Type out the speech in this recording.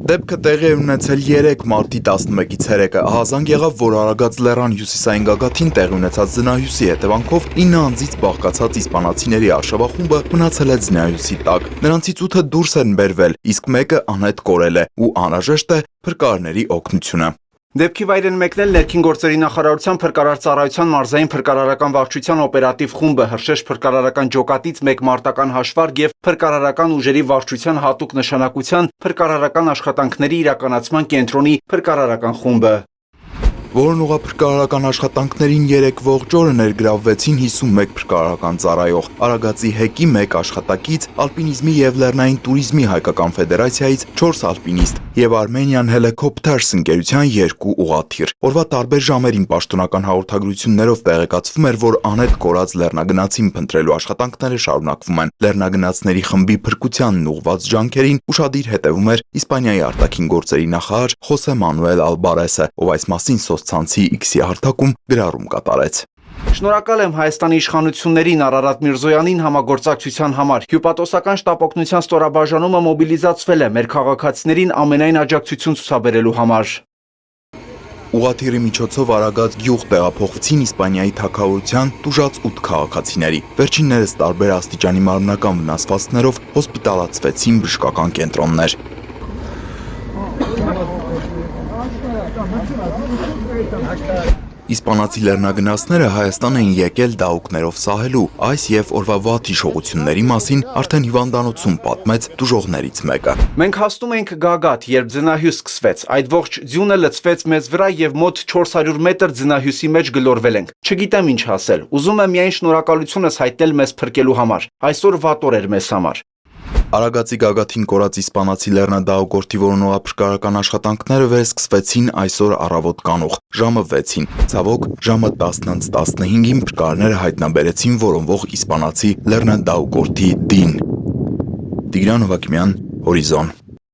Դեպքը տեղի է ունեցել 3 մարտի 11-ից 3-ը, ահազանգ եղավ, որ Արագած լեռան հյուսիսային գագաթին տեղի ունեցած ձնահյուսի հետևանքով 9 անձից բաղկացած իսպանացիների արշավախումբը մնացել է ձնահյուսի տակ։ Նրանցից 8-ը դուրս են բերվել, իսկ մեկը անհետ կորել է ու անհրաժեշտ է փրկարարների օգնությունը։ Դեպքի վայր են մեկնել Ներքին գործերի նախարարության փրկարար ծառայության մարզային փրկարարական վարչության օպերատիվ խումբը, Հրշեջ փրկարարական ջոկատից 1 մարտական հաշվարկ եւ փրկարարական ուժերի վարչության հատուկ նշանակության փրկարարական աշխատանքների իրականացման կենտրոնի փրկարարական խումբը։ Որոնուղափրկարարական աշխատանքներին 3 ողջ օրը ներգրավվեցին 51 փրկարարական ծառայող, Արագածի ՀԵԿ-ի 1 աշխատակից, Ալպինիզմի եւ Լեռնային տուրիզմի հայկական ֆեդերացիայից 4 ալպինիստ եւ Armenian Helicopters ընկերության 2 ուղղաթիռ։ Օրվա տարբեր ժամերին պաշտոնական հաղորդագրություններով տեղեկացվում էր, որ անհետ կորած լեռնագնացին փնտրելու աշխատանքները շարունակվում են։ Լեռնագնացների խմբի փրկությանն ուղղված ջանքերին ուշադիր հետևում էր Իսպանիայի արտաքին գործերի նախարար Խոսե Մանուել Ալբարեսը, ով այս մասին սոցցանցի X-ի հարթակում գրառում կատարեց։ Շնորհակալ եմ Հայաստանի իշխանություններին, Արարատ Միրզոյանին համագործակցության համար։ Հյուպատոսական շտապօգնության ստորաբաժանումը մոբիլիզացվել է մեր քաղաքացիներին ամենայն աջակցություն ցուցաբերելու համար։ Ուղղաթիռի միջոցով Արագած գյուղ տեղափոխվեցին Իսպանիայի թագավորության տուժած 8 քաղաքացիների։ Վերջիններս տարբեր աստիճանի մարմնական վնասվածքներով հոսպիտալացվեցին բժշկական կենտրոններ։ Իսպանացի լեռնագնացները Հայաստան էին եկել դահուկներով սահելու, այս եւ օրվա վատ հիշողությունների մասին արդեն հիվանդանոցում պատմեց տուժողներից մեկը։ Մենք հասնում ենք Գագաթ, երբ ձնահյուս սկսվեց, այդ ողջ ձյունը լցվեց մեզ վրա եւ մոտ 400 մետր ձնահյուսի մեջ գլորվել ենք։ Չգիտեմ ինչ ասել, ուզում եմ միայն շնորհակալությունս հայտնել մեզ փրկելու համար։ Այսօր վատ օր էր մեզ համար։ Արագածի գագաթին կորած իսպանացի լեռնադահուկորդի որոնողափրկարարական աշխատանքները վերսկսվեցին այսօր առավոտ կանուխ, ժամը 6-ին։ Ցավոք, ժամը 10:15-ին փրկարարները հայտնաբերեցին որոնվող իսպանացի լեռնադահուկորդի դին։ Տիգրան Հովակիմյան, Հորիզոն։